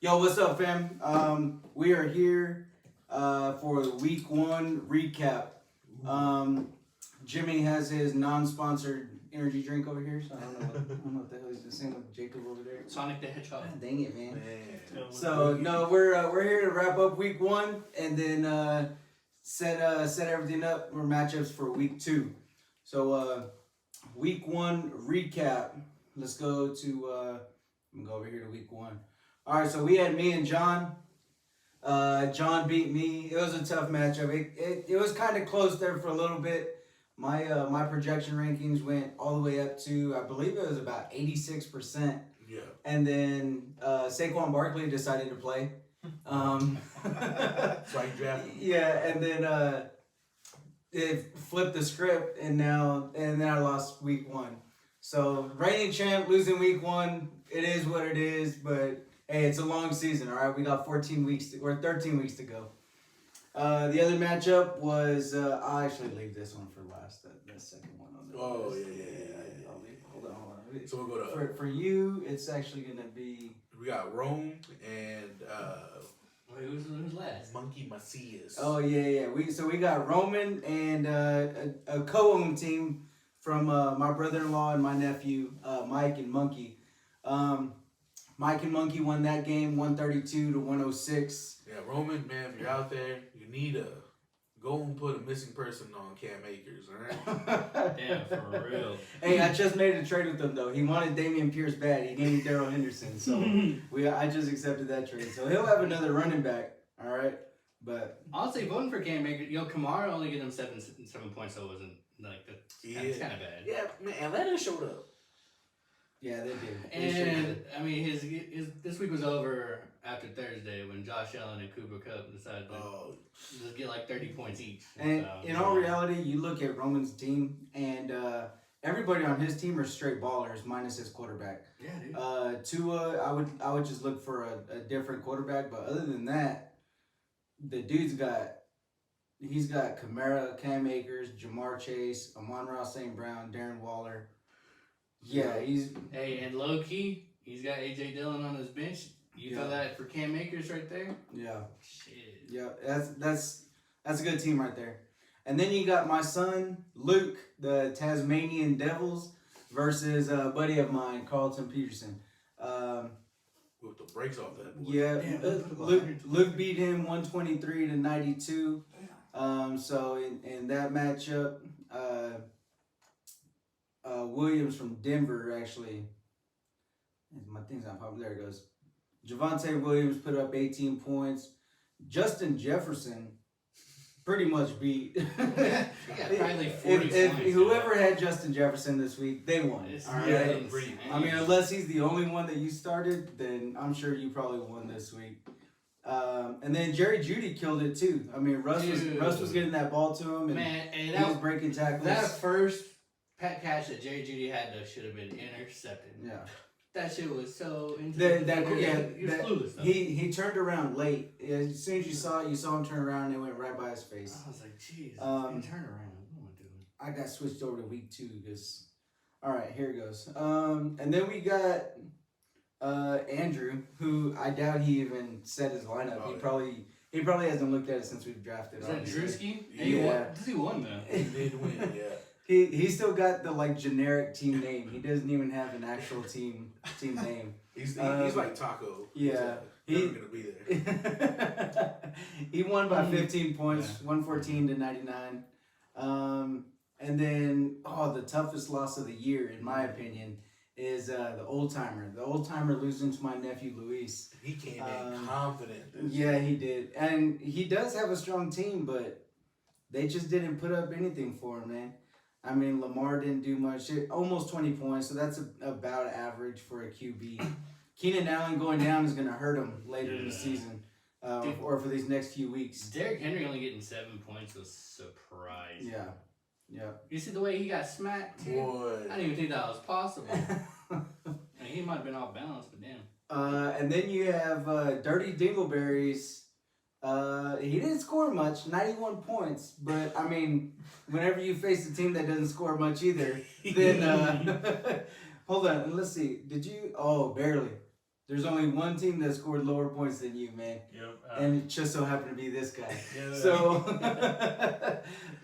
Yo, what's up, fam? We are here for the week 1 recap. Jimmy has his non-sponsored energy drink over here, so I don't know what the hell he's the same with Jacob over there. Sonic the Hedgehog. God, dang it, man. So no, we're here to wrap up week 1 and then set everything up for matchups for week 2. So week 1 recap. Let's go to I'm gonna go over here to week 1. All right, so we had me and John. John beat me. It was a tough matchup. It was kind of close there for a little bit. My projection rankings went all the way up to, I believe it was about 86%. Yeah. And then Saquon Barkley decided to play. So I drafted him. Yeah, and then it flipped the script, and then I lost week 1. So reigning champ losing week 1. It is what it is, but hey, it's a long season, all right? We got 13 weeks to go. The other matchup was, I'll actually leave this one for last, that second one on the list. Yeah. I'll leave, hold on. So we'll go to... For you, it's actually going to be... We got Rome and... Wait, who's last? Monkey Macias. Oh, yeah. We got Roman and a co-owned team from my brother-in-law and my nephew, Mike and Monkey. Mike and Monkey won that game 132 to 106. Yeah, Roman, man, if you're out there, you need to go and put a missing person on Cam Akers, alright? Damn, for real. Hey, I just made a trade with him though. He wanted Damian Pierce bad. He gave me Darrell Henderson, so I just accepted that trade. So he'll have another running back, all right. But honestly, voting for Cam Akers, Kamara only gave him 7 points, so it wasn't like that. It's kind of bad. Yeah, man, Atlanta showed up. yeah, they did. And I mean, his this week was over after Thursday when Josh Allen and Cooper Kupp decided to just get like 30 points each. And so, in all reality, you look at Roman's team, and everybody on his team are straight ballers, minus his quarterback. Yeah, dude. Tua, I would just look for a different quarterback, but other than that, the dude's he's got Kamara, Cam Akers, Jamar Chase, Amon-Ra St. Brown, Darren Waller. Yeah, Hey, and low key, he's got AJ Dillon on his bench. You throw that for Cam Akers right there. Yeah. Shit. Yeah, that's a good team right there. And then you got my son Luke, the Tasmanian Devils, versus a buddy of mine, Carlton Peterson. With the brakes off that boy. Yeah, Damn, Luke beat him 123 to 92. So in that matchup, Williams from Denver actually. My thing's not popping. There it goes. Javonte Williams put up 18 points. Justin Jefferson pretty much beat. He got probably 40 if points. whoever had Justin Jefferson this week, they won. It's All right. insane. I mean, unless he's the only one that you started, then I'm sure you probably won this week. And then Jerry Jeudy killed it too. I mean, Russ was getting that ball to him, and Man, and he was breaking tackles. that first catch that Jerry Jeudy had should have been intercepted. Yeah. That shit was so He clueless. he turned around late. As soon as you saw him turn around, it went right by his face. I was like, jeez, turn around. What am I doing? I got switched over to week 2 because. All right, here it goes. And then we got Andrew, who I doubt he even set his lineup. He probably hasn't looked at it since we've drafted. Is that Drewski? Yeah. He won though. He did win, yeah. He still got the generic team name. He doesn't even have an actual team name. He's like Taco. Yeah. He's never gonna be there. He won by 15 points, 114 to 99. And then the toughest loss of the year, in my opinion, is the old timer. The old timer losing to my nephew Luis. He came in confident. Yeah, he did, and he does have a strong team, but they just didn't put up anything for him, man. I mean, Lamar didn't do much. Almost 20 points, so that's about average for a QB. Keenan Allen going down is going to hurt him later in the season, or for these next few weeks. Derrick Henry only getting 7 points was surprised. Yeah. You see the way he got smacked? Boy. I didn't even think that was possible. I mean, he might have been off balance, but damn. And then you have Dirty Dingleberries. He didn't score much, 91 points. But, I mean, whenever you face a team that doesn't score much either, then... hold on, let's see. Did you... Oh, barely. There's only one team that scored lower points than you, man. Yep. And it just so happened to be this guy. Yeah. So,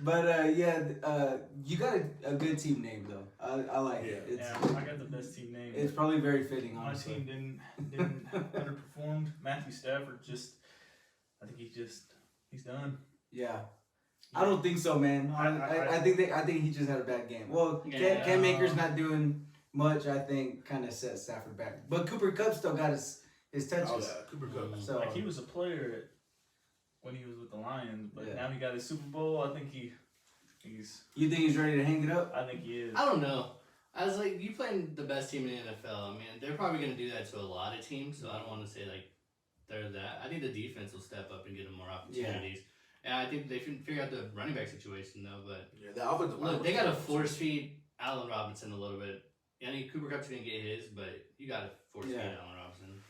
but you got a good team name though. I like it. It's, I got the best team name. It's probably very fitting. My Honestly, team didn't underperformed. Matthew Stafford I think he's done. Yeah. I don't think so, man. I think he just had a bad game. Well, Cam Akers not doing much. I think kind of set Stafford back. But Cooper Kupp still got his touches. Oh yeah, Cooper Kupp. So Like he was a player when he was with the Lions, but Yeah. now he got his Super Bowl. I think he's. You think he's ready to hang it up? I think he is. I don't know. I was like, you playing the best team in the NFL. I mean, they're probably going to do that to a lot of teams, so I don't want to say, like, they're that. I think the defense will step up and get them more opportunities. And I think they can figure out the running back situation, though. But Yeah, the offensive line. look, they got to force feed Allen Robinson a little bit. I mean, Cooper Kupp's going to get his, but you got to force feed Allen Robinson.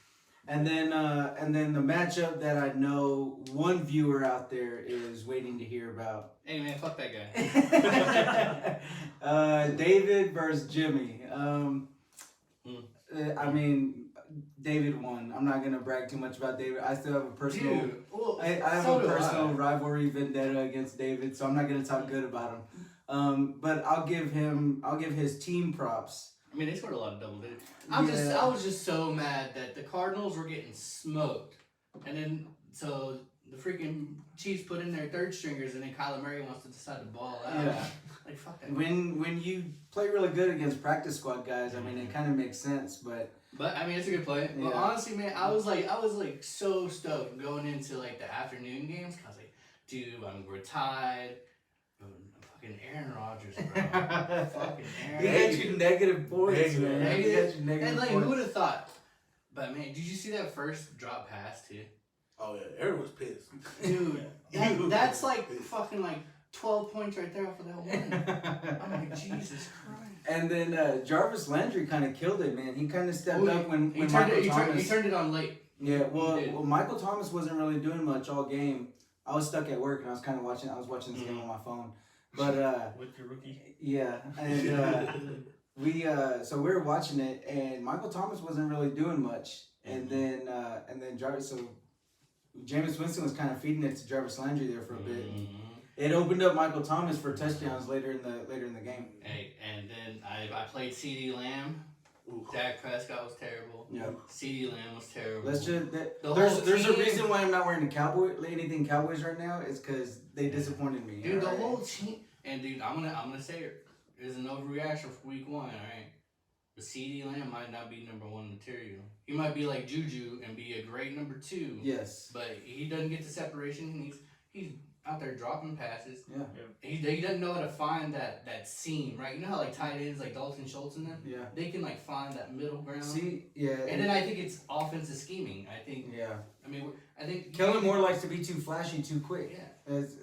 And then the matchup that I know one viewer out there is waiting to hear about. Hey, man, fuck that guy. David versus Jimmy. I mean, David won. I'm not gonna brag too much about David. I still have a personal. Dude, well, I have so a do personal I. rivalry vendetta against David, so I'm not gonna talk good about him. But I'll give his team props. I mean, they scored a lot of double digits. I was just so mad that the Cardinals were getting smoked, and then so the freaking Chiefs put in their third stringers, and then Kyler Murray wants to decide to ball out. Yeah. Like fuck that. When you play really good against practice squad guys, I mean, it kind of makes sense, but. But I mean, it's a good play. But Yeah. honestly, man, I was like so stoked going into like the afternoon games. 'Cause I was like, dude, I mean, we're tied. Fucking Aaron Rodgers, bro. Fucking Aaron. He got you negative points, man. He got you And negative like, points. who would have thought? But man, did you see that first drop pass too? Oh yeah, Aaron was pissed. Dude, that's like fucking like 12 points right there off of that one. I'm like, Jesus Christ. And then Jarvis Landry kind of killed it, man. He kind of stepped up when he Michael Thomas. he turned it on late. Yeah, He well, did. Michael Thomas wasn't really doing much all game. I was stuck at work and I was kind of watching. I was watching this game on my phone, but With your rookie. yeah, and so we were watching it, and Michael Thomas wasn't really doing much, and then Jarvis. So Jameis Winston was kind of feeding it to Jarvis Landry there for a bit. It opened up Michael Thomas for touchdowns later in the game. Hey, and then I played CeeDee Lamb. Dak Prescott was terrible. Yeah. CeeDee Lamb was terrible. Let's just The there's whole a team- reason why I'm not wearing anything Cowboys right now. Is because they disappointed me. Dude, the alright? whole team. And dude, I'm gonna say it. There's an overreaction for week 1, all right? But CeeDee Lamb might not be number 1 material. He might be like Juju and be a great number 2. Yes. But he doesn't get the separation. He's out there dropping passes. Yeah. He doesn't know how to find that seam, right? You know how like tight ends like Dalton Schultz and them? Yeah. They can like find that middle ground. See, yeah. And then I think it's offensive scheming. I think. Yeah. I think. Kellen Moore likes to be too flashy, too quick. Yeah. As,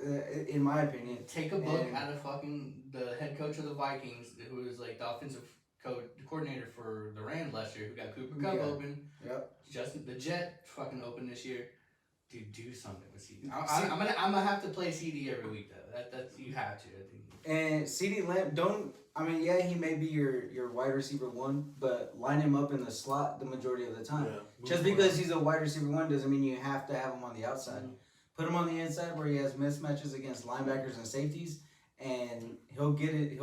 in my opinion. Take a book And- out of fucking the head coach of the Vikings, who was like the offensive coordinator for the Rams last year, who got Cooper Kupp Yeah. open. Yep. Justin the Jet fucking open this year. Dude, do something with CD. I'm gonna have to play CD every week though. That's you have to. I think. And CeeDee Lamb, he may be your wide receiver 1, but line him up in the slot the majority of the time. Yeah, Just because he's a wide receiver 1 doesn't mean you have to have him on the outside. Mm-hmm. Put him on the inside where he has mismatches against linebackers and safeties, and he'll get it.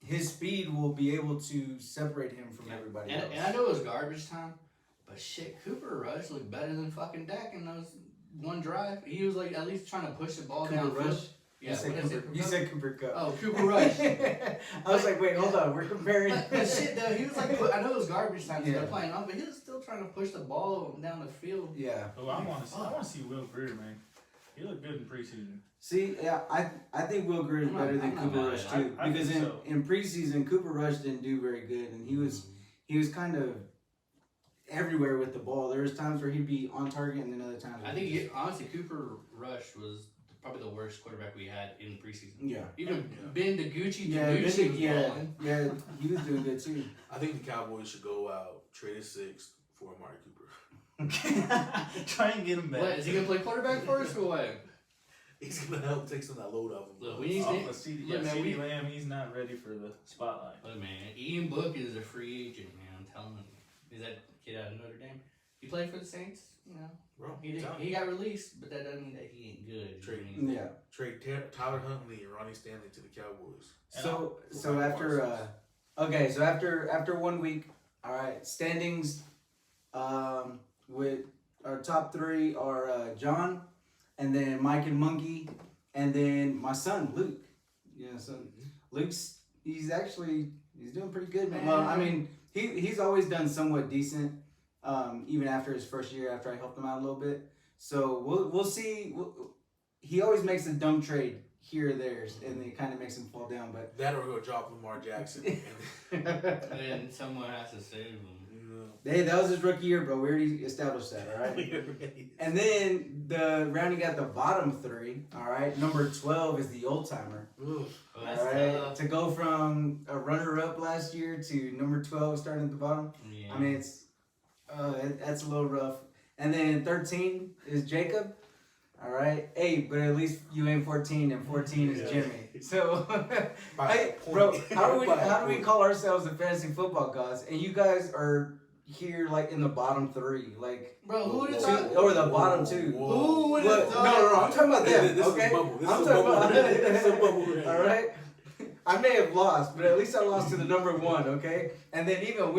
His speed will be able to separate him from everybody else. And I know it was garbage time, but shit, Cooper Rush looked better than fucking Dak in those one drive. He was like at least trying to push the ball down. Cooper Rush? Yeah, You said Cooper Kupp. Oh, Cooper Rush. I was like, wait, hold on, we're comparing. But shit, though, he was like, I know it was garbage time, so Yeah. they're playing on, but he was still trying to push the ball down the field. Yeah. Oh, I want to see Will Greer, man. He looked good in preseason. See, yeah, I think Will Greer is better than I'm not Cooper mad Rush at it. too. I Because think so. in preseason, Cooper Rush didn't do very good, and he was kind of everywhere with the ball. There was times where he'd be on target, and then other times. I think, honestly, Cooper Rush was probably the worst quarterback we had in preseason. Yeah. Even Ben DiGucci, Yeah, was yeah, balling. yeah, he was doing good too. I think the Cowboys should go out, trade a 6 for Amari Cooper. Try and get him back. What, is he going to play quarterback for us or what? He's gonna help take some of that load off him. Look, we need Off to- of CD, Look, man, CD Lamb, he's not ready for the spotlight. Look, man, Ian Book is a free agent, man. I'm telling you. kid out of Notre Dame. He played for the Saints, you know. Bro, He got released, but that doesn't mean that he ain't good. Trade. You know what I mean? Yeah. Trade Tyler Huntley and Ronnie Stanley to the Cowboys. So after 1 week, all right, standings. With our top 3 are John, and then Mike and Monkey, and then my son Luke. Yeah, so Luke's he's doing pretty good, man. Well, I mean, he's always done somewhat decent, even after his first year. After I helped him out a little bit, so we'll see. He always makes a dumb trade here or there, and it kind of makes him fall down. But that or he'll drop Lamar Jackson. And then someone has to save him. Hey, that was his rookie year, bro. We already established that, all right? And then rounding out the bottom 3, all right? Number 12 is the old timer. Oh, All right, to go from a runner-up last year to number 12 starting at the bottom. Yeah. I mean, that's a little rough. And then 13 is Jacob. All right, 8, but at least you ain't 14, and 14 is Jimmy. So, hey, bro, how do we call ourselves the Fantasy Football Gawds? And you guys are here like in the bottom 3, like bro, who would have two, thought? or the bottom 2. Who would have thought? No, I'm talking about them. This Okay, is a bubble. This I'm is a talking bubble. about. This is a bubble. All right. I may have lost, but at least I lost to the number 1, okay? And then even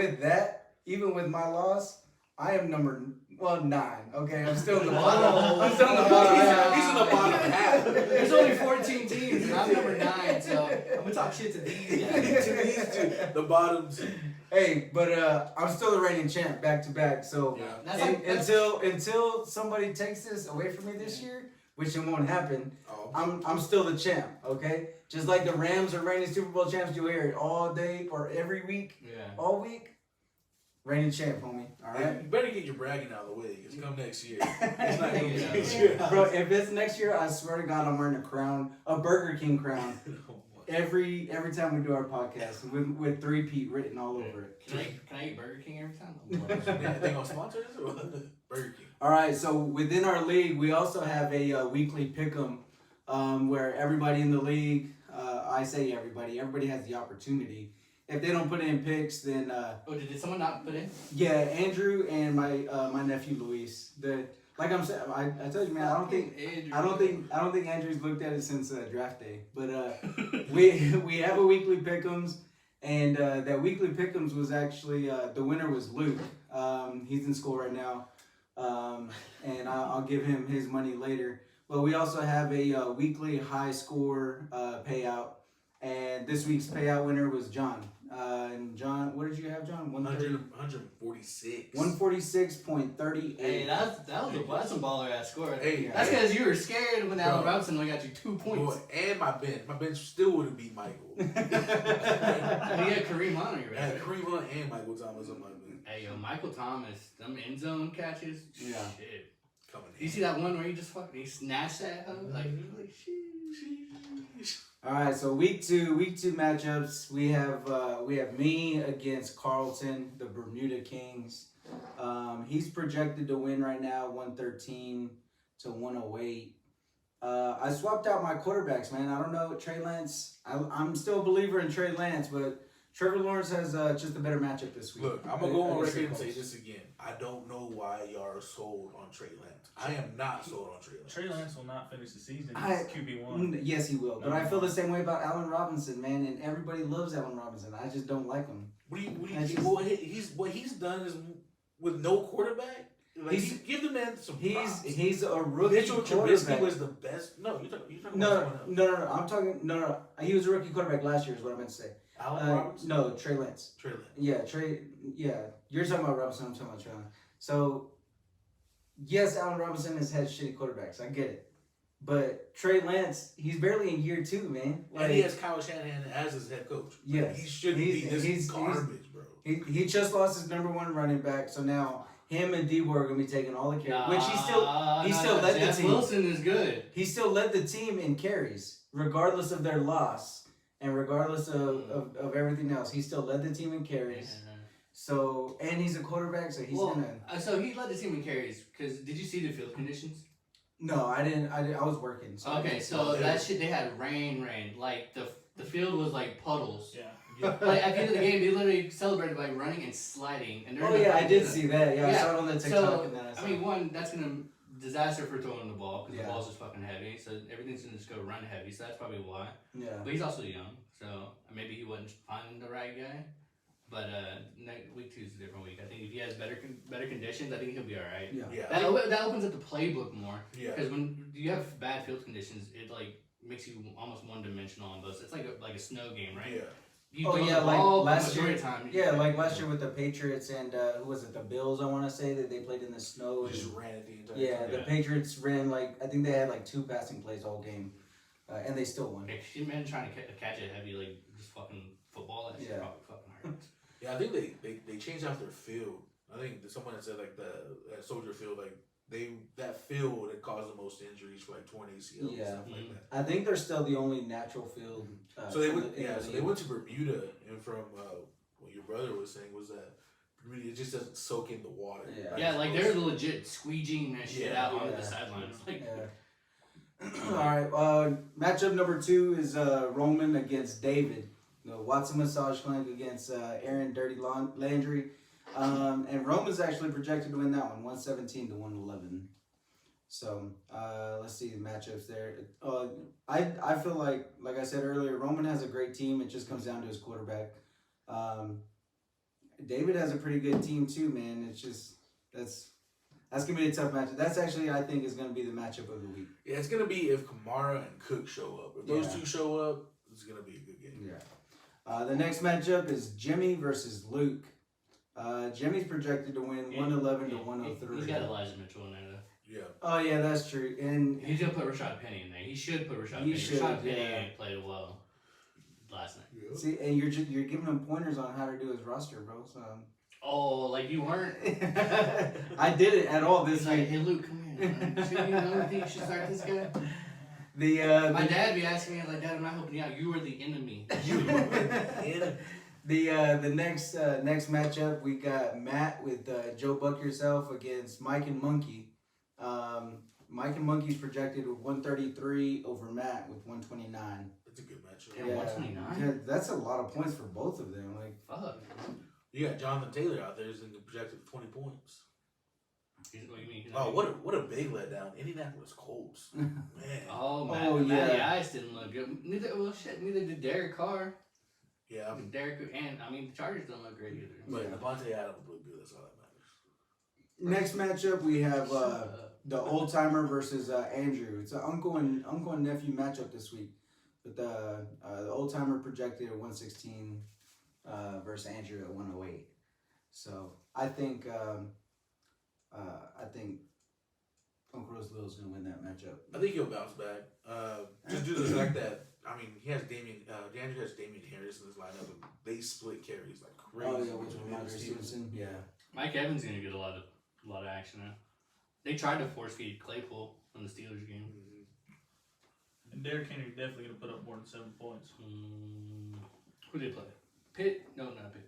with my loss, I am number 9, okay? I'm still in the bottom. I'm still in the bottom half. He's in the bottom half. There's only 14 teams, and I'm number 9, so I'm gonna talk shit to these guys. To these 2, the bottoms. Hey, but I'm still the reigning champ back to back. So until somebody takes this away from me this year, which it won't happen, I'm still the champ, okay? Just like the Rams are reigning Super Bowl champs, you hear it all day or every week, all week. Reigning champ, homie. All right. You better get your bragging out of the way, because come next year, it's not gonna be next year. Bro, if it's next year, I swear to God, I'm wearing a crown, a Burger King crown, every time we do our podcast with 3-peat written all over it. Can I eat Burger King every time? They gonna sponsor this or what? Burger King. All right. So within our league, we also have a weekly pick'em, where everybody in the league, I say everybody has the opportunity. If they don't put in picks, then did someone not put in? Yeah, Andrew and my nephew Luis. Like I'm saying, I told you, man. I don't think Andrew's looked at it since draft day. But we have a weekly pick'ems, and that weekly pick'ems was actually the winner was Luke. He's in school right now, and I'll give him his money later. But we also have a weekly high score payout, and this week's payout winner was John. And John, what did you have, John? 146. 146.38. Hey, that's some baller ass score. Hey, that's because you were scared when Allen Robinson only got you 2 points. Boy, and my bench still would have beat Michael. You had Kareem Hunt on your I had bench. Kareem Hunt and Michael Thomas on my bench. Hey, yo, Michael Thomas, them end zone catches. Yeah. Shit. Coming You see that one where he just fucking snatched that? Like Sheesh. All right, so week two matchups. We have me against Carlton, the Bermuda Kings. He's projected to win right now, 113 to 108. I swapped out my quarterbacks, man. I don't know, Trey Lance. I'm still a believer in Trey Lance, but Trevor Lawrence has just a better matchup this week. Look, I'm going to go on record and say this again. I don't know why y'all are sold on Trey Lance. I am not sold on Trey Lance. Trey Lance will not finish the season. He's QB1. Yes, he will. But I feel the same way about Allen Robinson, man. And everybody loves Allen Robinson. I just don't like him. What he's done is with no quarterback. Like, give the man some props. He's a rookie Mitchell quarterback. Trubisky was the best. No, you're talking about No. I'm talking. No. He was a rookie quarterback last year. Is what I meant to say. Allen Robinson. No, Trey Lance. Trey Lance. Yeah, Yeah, you're talking about Robinson. I'm talking about Trey Lance. So, yes, Allen Robinson has had shitty quarterbacks. I get it. But Trey Lance, he's barely in year 2, man. And he has Kyle Shanahan as his head coach. Yes. He shouldn't be this garbage, bro. He just lost his number 1 running back, so now him and Debo are gonna be taking all the carries. Which he still led Jeff the team. Wilson is good. He still led the team in carries, regardless of their loss and regardless of everything else. He still led the team in carries. Yeah. So, and he's a quarterback, so he's gonna. So he led the team in carries. Because did you see the field conditions? No, I didn't. I was working. So okay, so that shit, they had rain. Like the the field was like puddles. Yeah. Like at the end of the game, they literally celebrated by running and sliding. And Oh yeah, I did see that. Yeah, I saw it on the TikTok. So, and then I saw mean, one, that's gonna disaster for throwing the ball because Yeah. the ball's just fucking heavy. So everything's gonna just go run heavy. So that's probably why. Yeah. But he's also young, so maybe he wasn't finding the right guy. But week 2 is a different week. I think if he has better conditions, I think he'll be all right. Yeah. Yeah. That opens up the playbook more. Yeah. Because when you have bad field conditions, it like makes you almost one dimensional on both. It's like a snow game, right? Yeah. You Oh throw yeah, the like ball, but last year. majority of the time, Yeah, like last year with the Patriots and who was it? The Bills. I want to say that they played in the snow. Just and- ran it the entire Yeah, time. the Patriots ran like I think they had like 2 passing plays all game, and they still won. If you man trying to catch a heavy like just fucking football, that's Yeah. probably fucking hard. Yeah, I think they changed out their field. I think someone had said like that Soldier Field, like that field had caused the most injuries for like torn ACL and Yeah. stuff like Mhm. that. I think they're still the only natural field. So they in went, the- in the so they league. went to Bermuda, and from what your brother was saying was that Bermuda it just doesn't soak in the water. Yeah. Yeah, like they're legit squeegeeing that shit Yeah, out onto yeah. the sidelines. Like, Yeah. All right. Matchup number 2 is Roman against David. The Watson Massage Clinic against Aaron Dirty Landry. And Roman's actually projected to win that one, 117 to 111. So let's see the matchups there. I feel like I said earlier, Roman has a great team. It just comes down to his quarterback. David has a pretty good team too, man. It's just that's gonna be a tough matchup. That's actually I think is gonna be the matchup of the week. Yeah, it's gonna be if Kamara and Cook show up. If those Yeah. two show up, it's gonna be a good game. Yeah. The next matchup is Jimmy versus Luke. Jimmy's projected to win 111 to He's 103. got Elijah Mitchell in there though. Yeah. Oh yeah, that's true. And He's gonna put Rashad Penny in there. He should put Rashad He Penny. should, Rashad Penny yeah. ain't played well last night. see, and you're giving him pointers on how to do his roster, bro. So Oh, like you weren't. I didn't at all this He's like, week. hey Luke, come here. Should you know think you should start this guy? My The dad be asking me like, Dad, I'm not helping you out. You are the enemy. the next matchup we got Matt with Joe Buck yourself against Mike and Monkey. Mike and Monkey's projected with 133 over Matt with 129. That's a good matchup. Yeah, 129? Yeah, that's a lot of points for both of them. Like, Fuck. You got Jonathan Taylor out there who's in the projected 20 points. What do you mean? Oh, what a big letdown. Indianapolis Colts. Man. Oh, Oh, Matty yeah. Ice didn't look good. Neither did Derek Carr. Yeah. The Chargers don't look great either. But Devontae Adams looked good. That's all that next matters. matchup we have the old timer versus Andrew. It's an uncle and nephew matchup this week. But the old timer projected at 116 versus Andrew at 108. So I think Uncle Roselito is gonna win that matchup. I think he'll bounce back. Just due to the fact that he has Andrew has Damian Harris in his lineup, and they split carries like crazy. Oh yeah, which one? Marcus Stevenson. Yeah. Mike Evans gonna get a lot of action now. They tried to force feed Claypool in the Steelers game. Mm-hmm. And Derrick Henry definitely gonna put up more than 7 points. Who did they play? Pitt? No, not Pitt.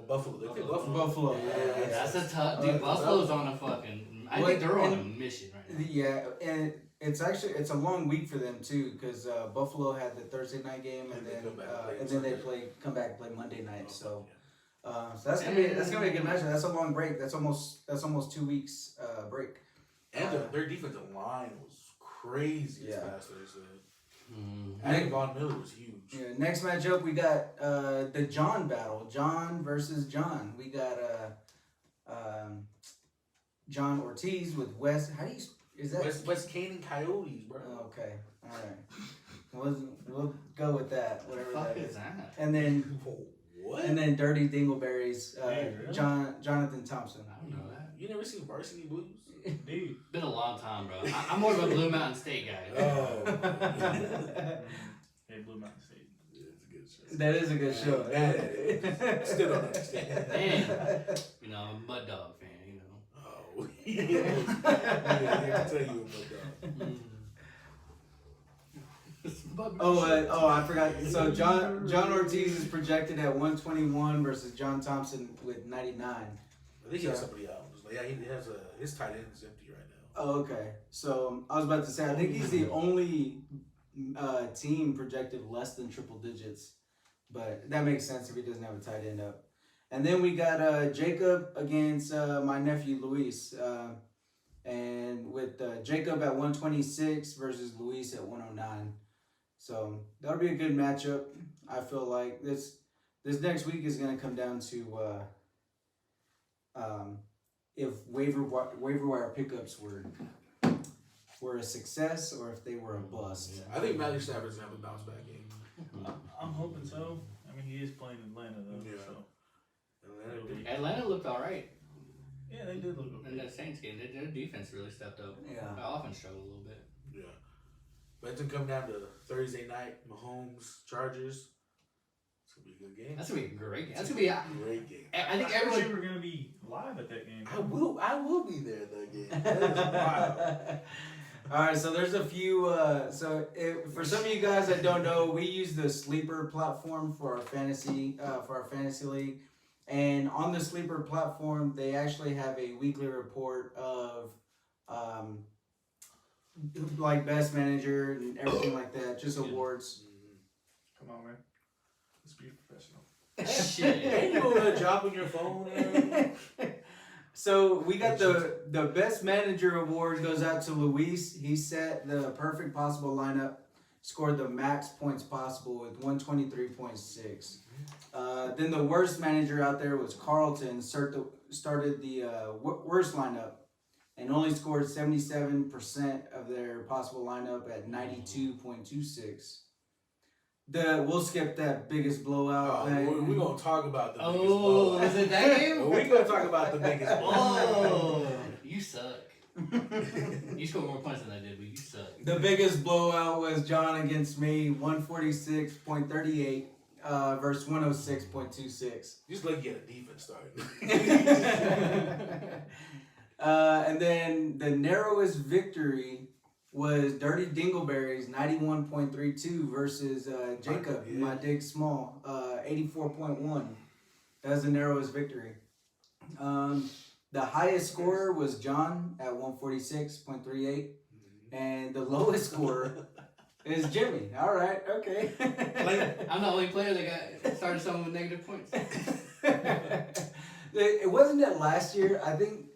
Buffalo. They played Buffalo. Buffalo. Yeah. That's a tough dude. Buffalo's on a fucking. I think they're on a mission right now. Yeah, and it's a long week for them too because Buffalo had the Thursday night game and then they come back and play Monday night. So that's gonna be a good matchup. That's a long break. That's almost 2 weeks break. And their defensive line was crazy this past Thursday. Adding Von Miller was huge. Yeah, next matchup we got the John battle. John versus John. We got John Ortiz with West. How do you is that? West Canaan Coyotes, bro. Okay, all right. We'll go with that. Whatever What the fuck that is is. that? And then What? and then Dirty Dingleberries. Hey, really? Jonathan Thompson. I don't know that. You never seen Varsity Blues? Dude. Been a long time, bro. I'm more of a Blue Mountain State guy. Oh. Hey, Blue Mountain State. Yeah, it's a good show. That is a good show. Still don't understand. And, I'm a Mud Dog fan, Oh, yeah. I can tell you about Oh, I forgot. So John Ortiz is projected at 121 versus John Thompson with 99. I think he has somebody out. Yeah, he has his tight end is empty right now. Oh, okay. So I was about to say, I think he's the only team projected less than triple digits, but that makes sense if he doesn't have a tight end up. And then we got Jacob against my nephew Luis, and with Jacob at 126 versus Luis at 109. So that'll be a good matchup. I feel like this next week is going to come down to if waiver wire pickups were a success or if they were a bust. Yeah. I think Matthew Stafford's gonna have a bounce back game. I'm hoping so. I mean, he is playing Atlanta though. Yeah. So. Atlanta looked all right. Yeah, they did look okay. In that Saints game, their defense really stepped up. Yeah. Their offense struggled a little bit. Yeah. But it's gonna come down to Thursday night, Mahomes, Chargers. It's gonna be a good game. That's gonna be a great game. That's gonna be a great game. I think I everyone. wish you were gonna be live at that game. I will be there at that game. That is wild. All right, so there's a few. For some of you guys that don't know, we use the Sleeper platform for our fantasy league, and on the Sleeper platform, they actually have a weekly report of, like best manager and everything like that, just awards. Come on, man. Let's be professional. Shit. Ain't you gonna drop on your phone? So we got the best manager award goes out to Luis. He set the perfect possible lineup, scored the max points possible with 123.6. Then the worst manager out there was Carlton. Started the worst lineup and only scored 77% of their possible lineup at 92.26. We'll skip that biggest blowout. We're gonna talk about the biggest Oh, blowout. is it that game? We're gonna talk about the biggest blowout. Oh, you suck. You scored more points than I did, but you suck. The biggest blowout was John against me, 146.38 versus 106.26. Just like you get a defense starting. And then the narrowest victory was Dirty Dingleberry's 91.32 versus Jacob, my Dig Small, 84.1. That was the narrowest victory. The highest scorer was John at 146.38. And the lowest scorer is Jimmy. All right, okay. I'm the only player that got started someone with negative points. It wasn't that last year. I think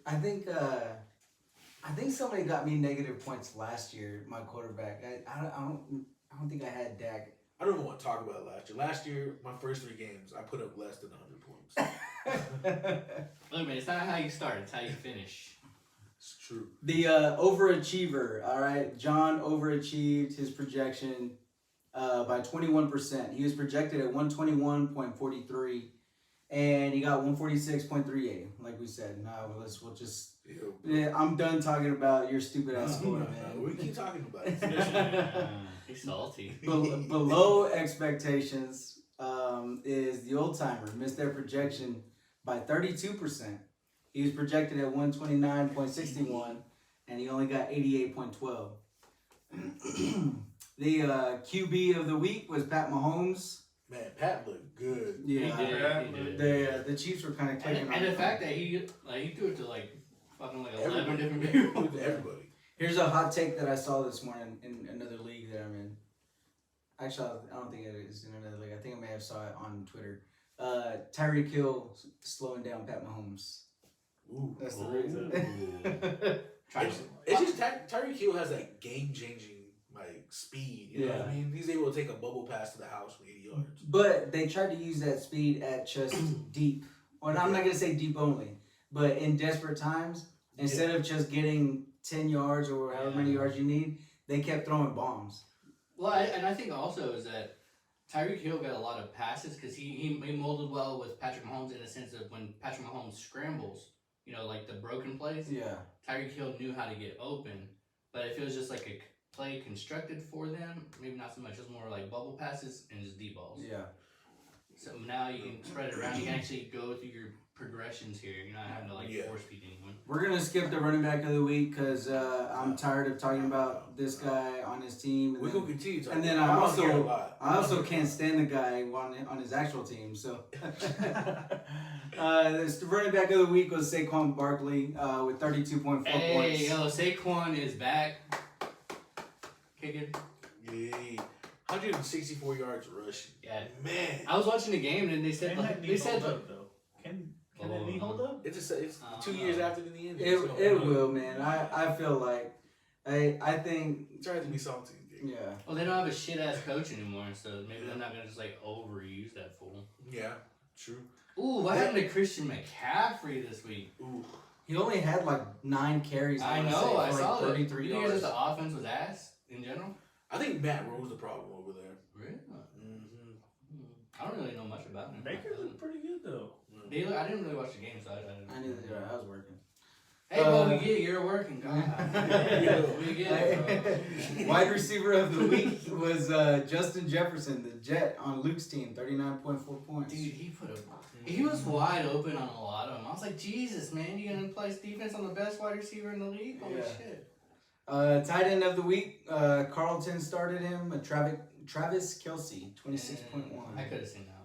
somebody got me negative points last year. My quarterback. I don't think I had Dak. I don't even want to talk about last year. Last year, my first 3 games, I put up less than 100 points. Look, man, it's not how you start; it's how you finish. It's true. The overachiever. All right, John overachieved his projection by 21%. He was projected at 121.43. And he got 146.38, like we said. We'll just. Yeah, I'm done talking about your stupid ass score, man. We keep talking about it. He's salty. Below expectations is the old timer. Missed their projection by 32%. He was projected at 129.61, and he only got 88.12. The QB of the week was Pat Mahomes. Man, Pat looked good. Yeah, He did. The Chiefs were kind of clicking on and the him. fact that he threw it to fucking 11 Everybody. different people. Everybody. Here's a hot take that I saw this morning in another league that I'm in. Actually, I don't think it is in another league. I think I may have saw it on Twitter. Tyreek Hill slowing down Pat Mahomes. Ooh. That's the reason. It's just Tyreek Hill has that game-changing speed. You know what I mean? He's able to take a bubble pass to the house from 80 yards. But they tried to use that speed at just deep. Well, I'm not going to say deep only, but in desperate times, instead of just getting 10 yards or however many yards you need, they kept throwing bombs. Well, I think also is that Tyreek Hill got a lot of passes because he molded well with Patrick Mahomes in the sense of when Patrick Mahomes scrambles, like the broken plays. Yeah. Tyreek Hill knew how to get open, but if it was just like a play constructed for them, maybe not so much. It's more like bubble passes and just deep balls. Yeah. So now you can spread it around. You can actually go through your progressions here. You're not having to force feed anyone. We're going to skip the running back of the week because I'm tired of talking about this guy on his team. We're going to continue talking. And then I also can't stand the guy on his actual team. So the running back of the week was Saquon Barkley with 32.4 points. Hey, yo, Saquon is back. Kicking. Hey, 164 yards rushing. Yeah. Man. I was watching the game and they said Can that they knee said hold up though? Can that knee hold up? It's 2 don't years know. after the injury. It will, man. I feel like I think It's trying to be salty. yeah. Well, they don't have a shit ass coach anymore, so maybe they're not gonna just like overuse that fool. Yeah, true. Ooh, what happened to Christian McCaffrey this week? Ooh. He only had like 9 carries. I wanna know, say, I for saw like that. 33 You hear that yards. the offense was ass in general? I think Matt Rose the problem over there. Really? Mm-hmm. I don't really know much about him. Baker looked pretty good though. I didn't really watch the game, so I didn't. I knew that I was working. Hey, well, we get it. You're working. We get it, bro. Wide receiver of the week was Justin Jefferson, the Jet, on Luke's team, 39.4 points. Dude, he was wide open on a lot of them. I was like, Jesus, man, you gonna place defense on the best wide receiver in the league? Holy shit. Tight end of the week, Carlton started him. Travis Kelsey, 26.1. I could have seen that one.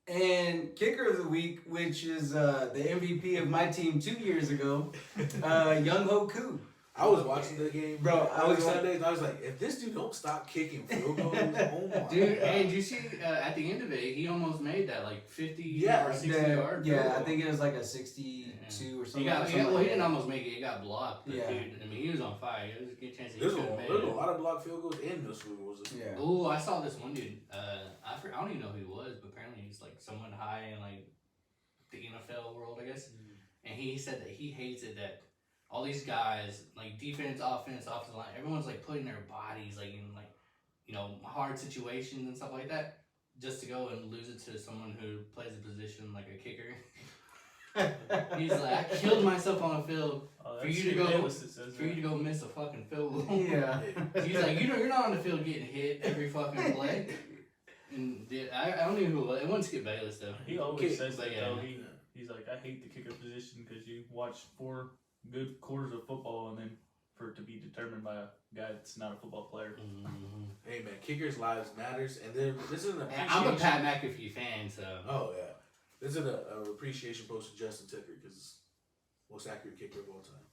And kicker of the week, which is the MVP of my team 2 years ago, Young Ho Koo. I was watching the game, Bro, I was Sundays, and I was like, if this dude don't stop kicking field goals, oh my Dude, God. hey, did you see at the end of it, he almost made that like 50 Yeah, or 60 yard. Yeah, field I goal. think it was like a 62 or something. He didn't almost make it. He got blocked. But Yeah. dude, I mean, he was on fire. There was a good chance he There's could have made a it. lot of blocked field goals and missed field goals. Yeah. Ooh, I saw this one dude. I don't even know who he was, but apparently he's like someone high in like the NFL world, I guess. And he said that he hates it that all these guys, like defense, offense, offensive line, everyone's like putting their bodies like in like, you know, hard situations and stuff like that, just to go and lose it to someone who plays a position like a kicker. He's like, I killed myself on the field for you to go miss a fucking field goal. Yeah. He's like, you're not on the field getting hit every fucking play. And dude, I don't even know who it was. It wasn't Skip Bayless though. He always says that yeah. though. He's like, I hate the kicker position because you watch 4 good quarters of football and then for it to be determined by a guy that's not a football player. Mm-hmm. Hey man, kickers' lives matters, and then this is an appreciation. I'm a Pat McAfee fan, so. Oh yeah, this is an appreciation post to Justin Tucker because most accurate kicker of all time.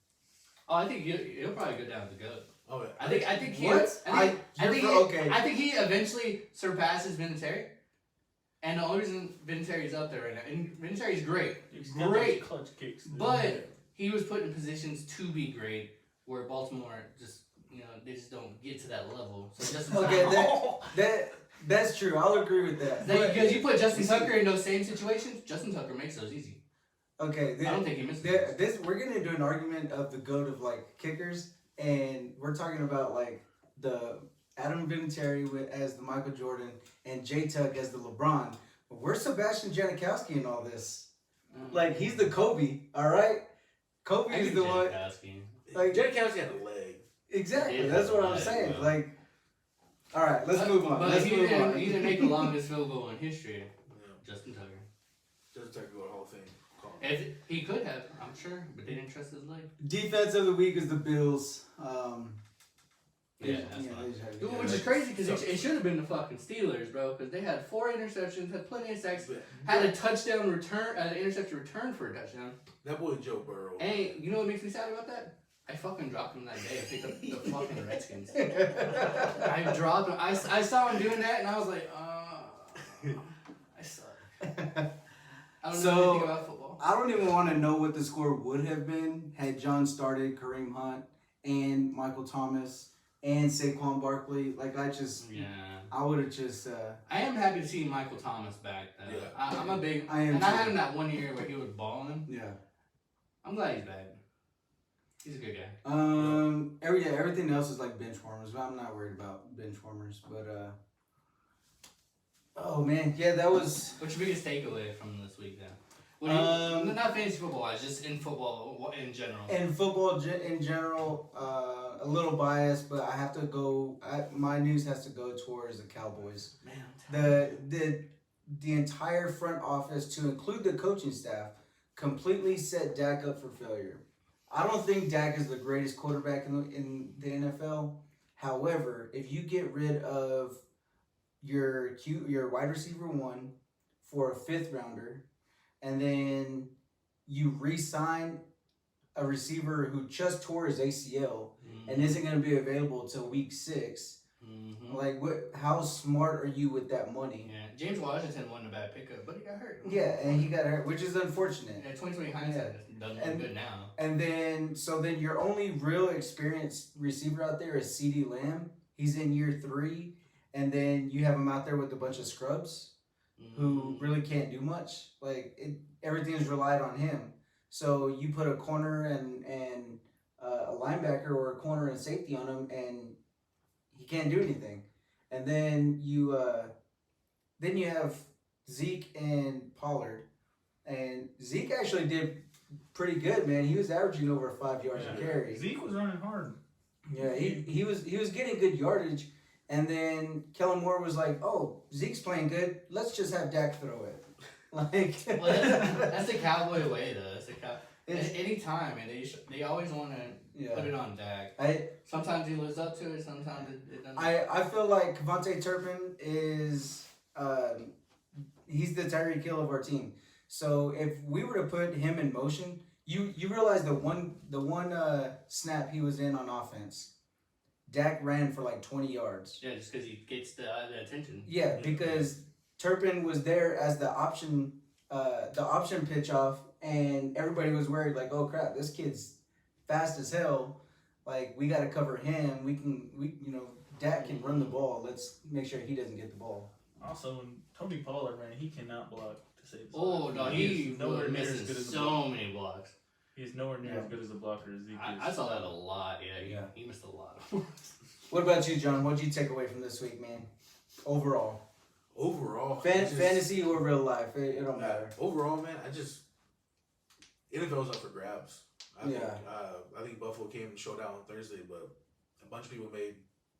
Oh, I think he'll probably go down to GOAT. Oh yeah, I think he. What? I think he eventually surpasses Vinatieri. And the only reason Vinatieri's up there right now, and Vinatieri's great, He's got great, those clutch kicks. Dude. but he was put in positions to be great, where Baltimore just, you know, they just don't get to that level. So Justin Okay, that's true. I'll agree with that. because you put Justin Tucker in those same situations, Justin Tucker makes those easy. Okay, I don't think he misses. We're gonna do an argument of the GOAT of like kickers, and we're talking about like the Adam Vinatieri as the Michael Jordan and J Tuck as the LeBron. But where's Sebastian Janikowski in all this? Like he's the Kobe, all right. Kobe is the one. Like Janikowski had a leg. Exactly. Yeah, That's what I'm yeah, saying. bro. Like, all right, let's move on. But Let's he move on. didn't make the longest field goal in history. Yeah. Justin Tucker. Justin Tucker go to Hall of Fame. If he could have, I'm sure, but they didn't trust his leg. Defense of the week is the Bills. Yeah, that's fine. Which is crazy because it should have been the fucking Steelers, bro. Because they had 4 interceptions, had plenty of sacks, had a touchdown return, an interception return for a touchdown. That boy Joe Burrow. And you know what makes me sad about that? I fucking dropped him that day. I picked up the fucking Redskins. I dropped him. I saw him doing that, and I was like, I suck. I don't know anything about football. I don't even want to know what the score would have been had John started Kareem Hunt and Michael Thomas and Saquon Barkley. Like I would have just. I am happy to see Michael Thomas back though. Yeah. I'm a big. I am I too. had him that one year where he was balling. Yeah. I'm glad he's back. He's a good guy. Everything else is like bench warmers, but I'm not worried about bench warmers. But oh man, yeah, that was. What's your biggest takeaway from this week then? Not fantasy football wise, just in football in general. In football in general, a little biased, but I have to go. My news has to go towards the Cowboys. Man, The entire front office, to include the coaching staff, completely set Dak up for failure. I don't think Dak is the greatest quarterback in the NFL. However, if you get rid of your wide receiver 1 for a 5th rounder, and then you re-sign a receiver who just tore his ACL and isn't going to be available till week 6, Mm-hmm. Like, what? How smart are you with that money? Yeah, James Washington wasn't a bad pickup, but he got hurt. Yeah, and he got hurt, which is unfortunate. Yeah, 2020 hindsight doesn't look good now. And then your only real experienced receiver out there is CeeDee Lamb. He's in year 3, and then you have him out there with a bunch of scrubs who really can't do much. Like, everything's relied on him. So you put a corner and a linebacker or a corner and safety on him, and he can't do anything. And then you have Zeke and Pollard, and Zeke actually did pretty good, man. He was averaging over 5 yards a carry. Zeke was running hard. Yeah, he was getting good yardage, and then Kellen Moore was like, "Oh, Zeke's playing good. Let's just have Dak throw it." Like, well, that's the Cowboy way, though. That's the any time, and they always want to put it on Dak. Sometimes he lives up to it. Sometimes it doesn't. I feel like Kevontae Turpin is he's the Tyreek Hill of our team. So if we were to put him in motion, you realize the one snap he was in on offense, Dak ran for like 20 yards. Yeah, just because he gets the attention. Yeah, because Turpin was there as the option pitch off, and everybody was worried like, oh crap, this kid's fast as hell. Like, we got to cover him. Dak can run the ball. Let's make sure he doesn't get the ball. Also, when Tony Pollard, man, he cannot block to save his Oh life. no, he's nowhere near as good as so many blocks. He's nowhere near as good as a blocker as Zeke is. I saw that a lot. Yeah, he missed a lot of blocks. What about you, John? What'd you take away from this week, man? Overall, fantasy or real life, it don't matter. Overall, man, NFL's up for grabs. I think Buffalo came and showed out on Thursday, but a bunch of people made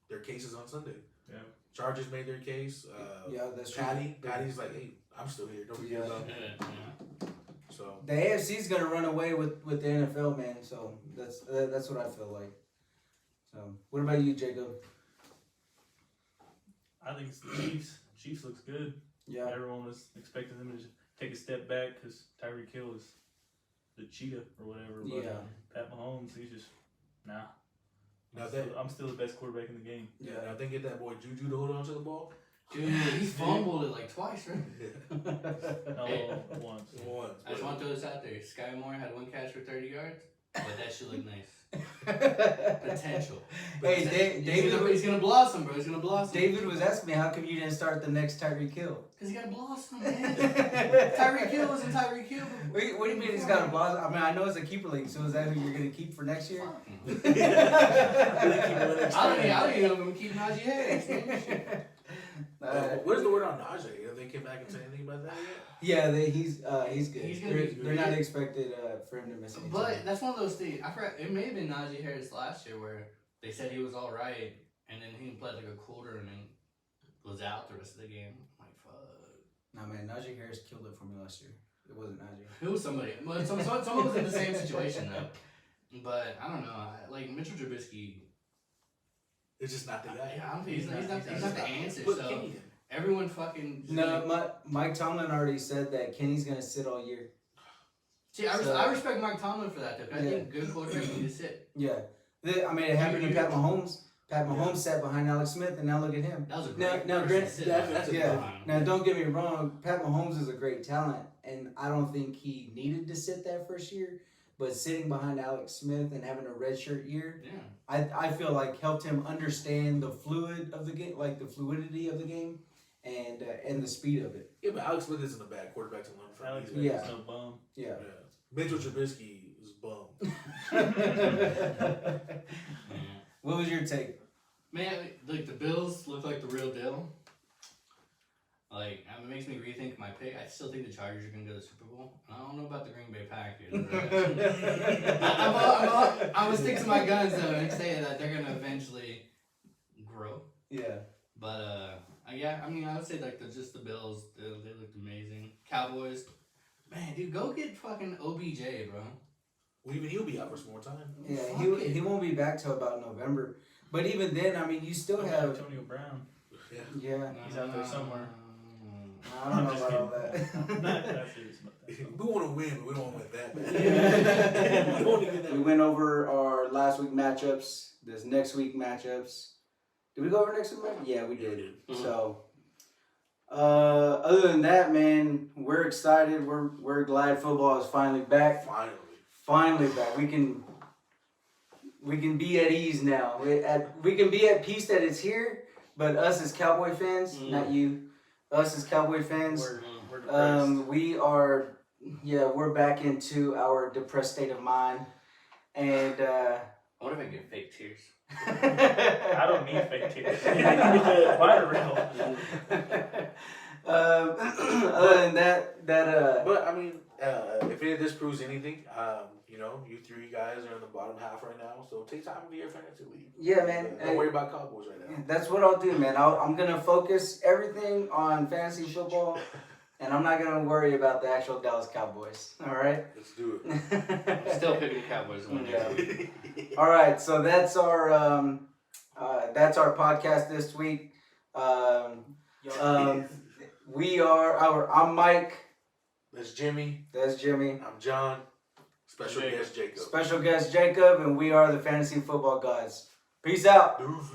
their cases on Sunday. Yeah. Chargers made their case. That's true. Patty's like, hey, I'm still here. Don't forget about me. Yeah. So the AFC's gonna run away with the NFL, man. So that's what I feel like. So what about you, Jacob? I think it's the Chiefs. Chiefs looks good. Yeah. Everyone was expecting them to just take a step back because Tyreek Hill is the cheetah or whatever. But Pat Mahomes, he's just nah. I'm still the best quarterback in the game. Yeah, now they get that boy Juju to hold on to the ball. Dude, he fumbled it like twice, right? No, once. I just want to throw this out there. Sky Moore had 1 catch for 30 yards, but that should look nice. Potential. Hey, David, he's gonna blossom, bro. He's gonna blossom. David was asking me, how come you didn't start the next Tyreek Hill? Because he got to blossom, man. Tyreek Hill wasn't Tyreek Hill. What do you mean he's got to blossom? I mean, I know it's a keeper league, so is that who you're gonna keep for next year? I don't even know if I'm gonna keep Najee Harris. Where's the word on Najee? Have they came back and said anything about that Yeah, yet? he's good. They're not expected for him to miss any But time. that's one of those things. I forgot. It may have been Najee Harris last year where they said he was all right, and then he played like a quarter and then was out the rest of the game. I'm like, fuck. Nah, man, Najee Harris killed it for me last year. It wasn't Najee. It was somebody. Well, someone was in the same situation though. But I don't know. Like Mitchell Trubisky. It's just not the guy. Yeah, I don't think he's not the answer. So everyone fucking. No, Mike Tomlin already said that Kenny's gonna sit all year. See, I respect Mike Tomlin for that though. 'Cause I think good quarterbacks need to sit. Yeah, it happened to Pat Mahomes. Pat Mahomes sat behind Alex Smith, and now look at him. That was a great Now, don't get me wrong. Pat Mahomes is a great talent, and I don't think he needed to sit that first year. But sitting behind Alex Smith and having a redshirt year, I feel like helped him understand the fluid of the game, like the fluidity of the game, and the speed of it. Yeah, but Alex Smith isn't a bad quarterback to learn from. Alex Smith is no bum. Yeah. Mitchell Trubisky is bum. What was your take? Man, like the Bills look like the real deal. Like, it makes me rethink my pick. I still think the Chargers are going to go to the Super Bowl. I don't know about the Green Bay Packers. I was sticking to my guns, though, and saying that they're going to eventually grow. Yeah. But, I mean, I would say, like, just the Bills, they looked amazing. Cowboys, man, dude, go get fucking OBJ, bro. Well, even he'll be out for some more time. Yeah, he won't be back till about November. But even then, I mean, you still have Antonio Brown. Yeah. He's out there somewhere. I don't know about all that. I'm not that serious about that. We want to win, but we don't want that bad. We went over our last week matchups. There's next week matchups. Did we go over next week, man? Yeah, we Yeah, we did. did. Mhm. So, other than that, man, we're excited. We're glad football is finally back. Finally back. We can be at ease now. We can be at peace that it's here. But us as Cowboy fans, not you, us as Cowboy fans, We're depressed. we are, we're back into our depressed state of mind, and What if I get fake tears? I don't need fake tears. Mine are real. Other than that, But I mean, if any of this proves anything, you know, you three guys are in the bottom half right now, so take time to your fantasy league. yeah, man. Don't worry about Cowboys right now. That's what I'll do, man. I'm gonna focus everything on fantasy football, and I'm not gonna worry about the actual Dallas Cowboys. All right. Let's do it. I'm still picking the Cowboys to win. Yeah. All right. So that's our podcast this week. I'm Mike. That's Jimmy. That's Jimmy. I'm John. Special Jacob. guest Jacob. Special guest Jacob, and we are the Fantasy Football Gawds. Peace out. Deuces.